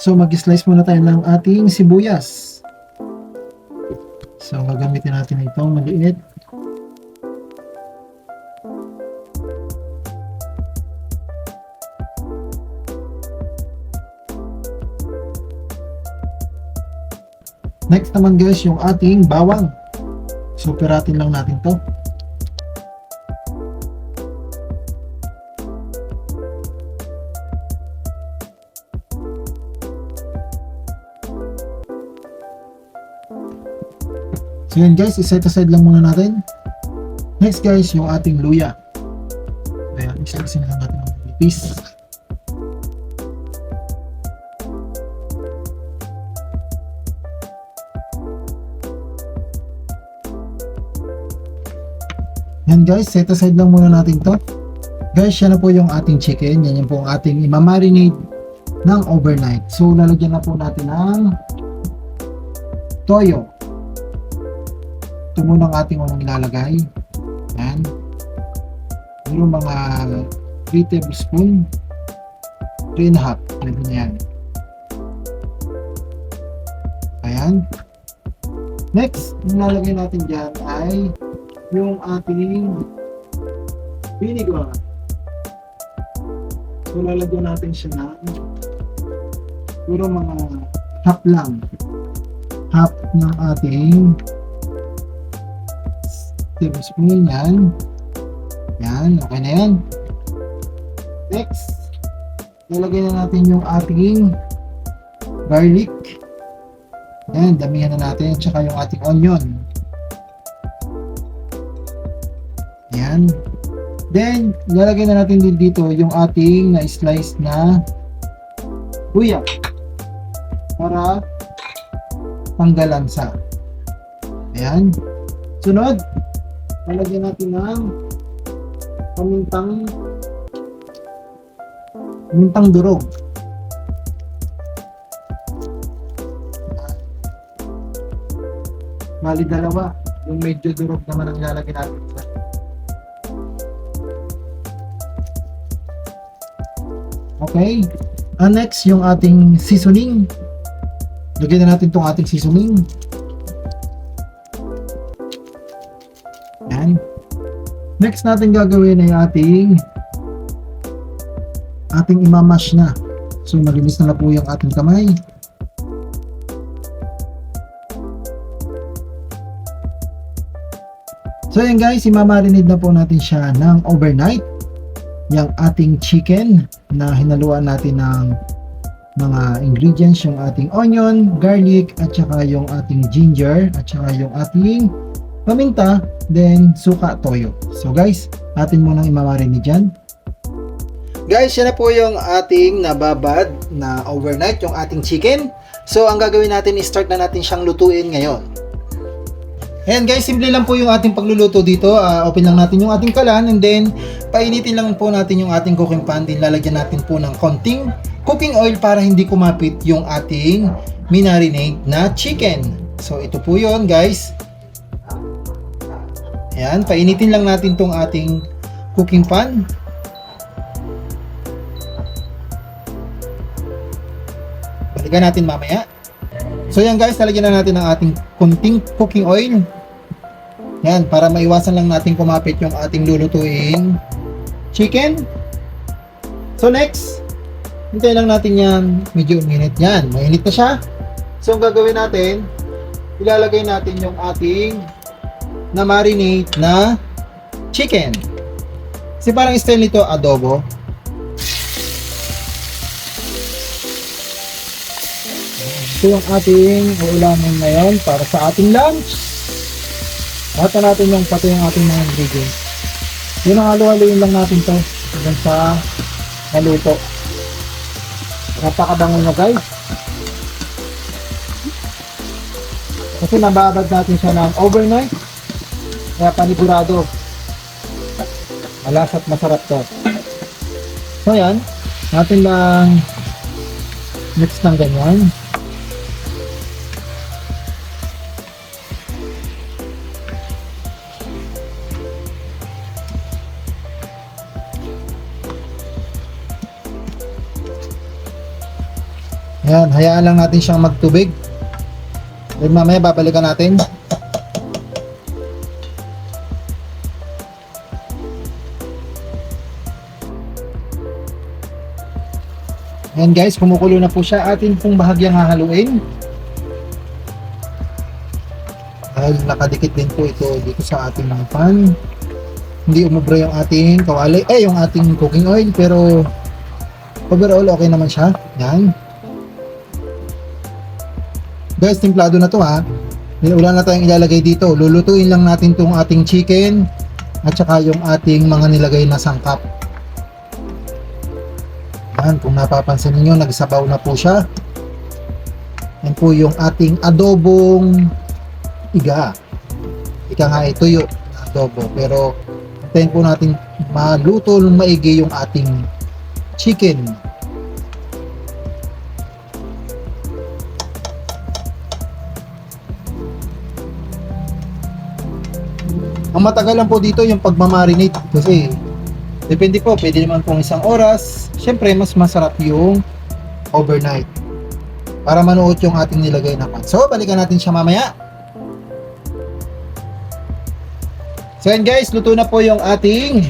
So mag-slice muna tayo ng ating sibuyas. So gagamitin natin itong maliit. Next naman guys, yung ating bawang. So piratin lang natin to. So yun guys, iset aside lang muna natin. Next guys, yung ating luya. Ayan, isa-isa lang natin ang piece. Yan guys, set aside lang muna natin to. Guys, yan na po yung ating chicken. Yan po ang ating imamarinate ng overnight. So lalagyan na po natin ng toyo. Ito muna ang ating unang ilalagay. Yan. Meron mga 3 tablespoon. 3.5. Pwede na yan. Ayan. Next, ilalagay natin dyan ay yung ating vinegar. So lalagyan natin siya ng puro mga half lang. Half ng ating tablespoon yan. Yan, okay na yan. Next, lalagyan na natin yung ating garlic. Yan, damihan na natin. Tsaka yung ating onion. Yan. Then, lalagyan na natin din dito yung ating na-slice na luya para tanggalan sa. Ayan. Sunod, lalagyan natin ng pamintang durog. Mali dalawa. Yung medyo durog naman ang ilalagay natin sa. Okay. Next, yung ating seasoning. Lagyan na natin itong ating seasoning. Yan. Next natin gagawin ay ating imamash na. So, malinis na po yung ating kamay. So, yan guys, imamarinate na po natin siya ng overnight. Yung ating chicken na hinaluan natin ng mga ingredients, yung ating onion, garlic, at saka yung ating ginger, at saka yung ating paminta, then suka, toyo. So guys, atin munang imamarinate dyan. Guys, yan na po yung ating nababad na overnight, yung ating chicken. So ang gagawin natin is start na natin siyang lutuin ngayon. Ayan guys, simple lang po yung ating pagluluto dito. Open lang natin yung ating kalan and then painitin lang po natin yung ating cooking pan. Din lalagyan natin po ng konting cooking oil para hindi kumapit yung ating minarinate na chicken. So ito po yun guys. Ayan, painitin lang natin tong ating cooking pan. Balikan natin mamaya. So yan guys, lalagyan na natin ang ating kunting cooking oil. Yan, para maiwasan lang natin kumapit yung ating lulutuing chicken. So next, hintayin lang natin yan, medyo uminit yan. Mainit na siya. So ang gagawin natin, ilalagay natin yung ating na marinate na chicken. Kasi parang style nito adobo. Ito yung ating uulamin ngayon para sa ating lunch. Hata natin yung pati yung ating mga ingredients. Yun ang halo-haloin lang natin to hanggang sa maluto. Napakabango na guys. Kasi nababad natin siya ng overnight. Kaya panigurado. Malas at masarap to. So yan. Natin lang mix ng ganyan. Ayan, hayaan lang natin siyang magtubig. Then mamaya babalikan natin. Ayan guys, kumukulo na po siya. Atin pong bahagyang hahaluin. Dahil nakadikit din po ito dito sa ating mga pan. Hindi umubra yung ating kawali, yung ating cooking oil, pero overall okay naman siya. Yan. Guys, timplado na to ha. Wala na tayong ilalagay dito. Lulutuin lang natin tong ating chicken at saka yung ating mga nilagay na sangkap. Yan, kung napapansin niyo, nagsabaw na po siya. Yan po yung ating adobong iga. Ika nga tuyo na adobo. Pero hintayin po natin maluto ng maigi yung ating chicken. Ang matagal lang po dito yung pagmamarinate kasi depende po, pwede naman pong 1 oras. Siyempre, mas masarap yung overnight para manuot yung ating nilagay na pan. So, balikan natin siya mamaya. So, yan guys, luto na po yung ating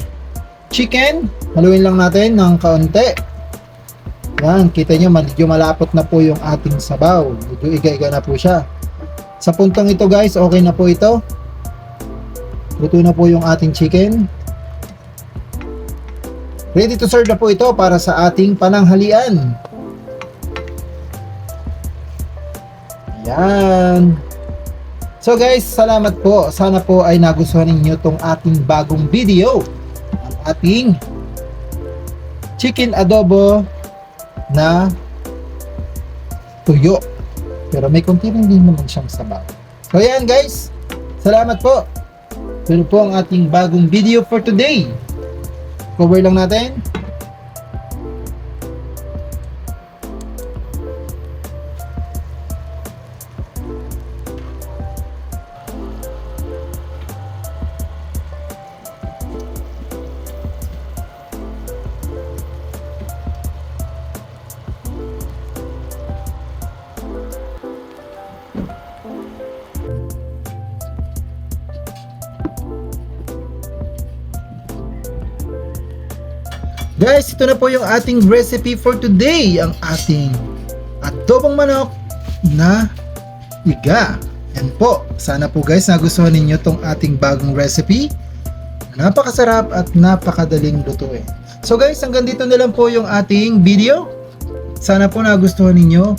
chicken. Haluin lang natin ng kaunti. Yan, kita nyo, medyo malapot na po yung ating sabaw. Medyo iga-iga na po siya. Sa puntong ito guys, okay na po ito. Luto na po yung ating chicken. Ready to serve na po ito para sa ating pananghalian. Yan. So guys, salamat po. Sana po ay nagustuhan ninyo tong ating bagong video. Ang ating chicken adobo na tuyo. Pero may konti rin din naman siyang sabaw. So yan guys. Salamat po. Ito po ang ating bagong video for today. Cover lang natin. Guys, ito na po yung ating recipe for today. Ang ating adobong manok na iga. Yan po. Sana po guys nagustuhan ninyo tong ating bagong recipe. Napakasarap at napakadaling lutuin. So guys, hanggang dito na lang po yung ating video. Sana po nagustuhan ninyo.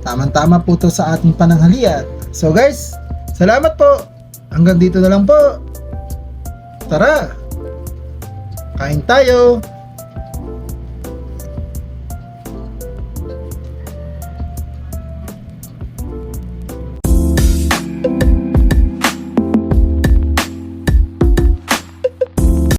Tamang-tama po to sa ating pananghalian. So guys, salamat po. Hanggang dito na lang po. Tara! Kain tayo!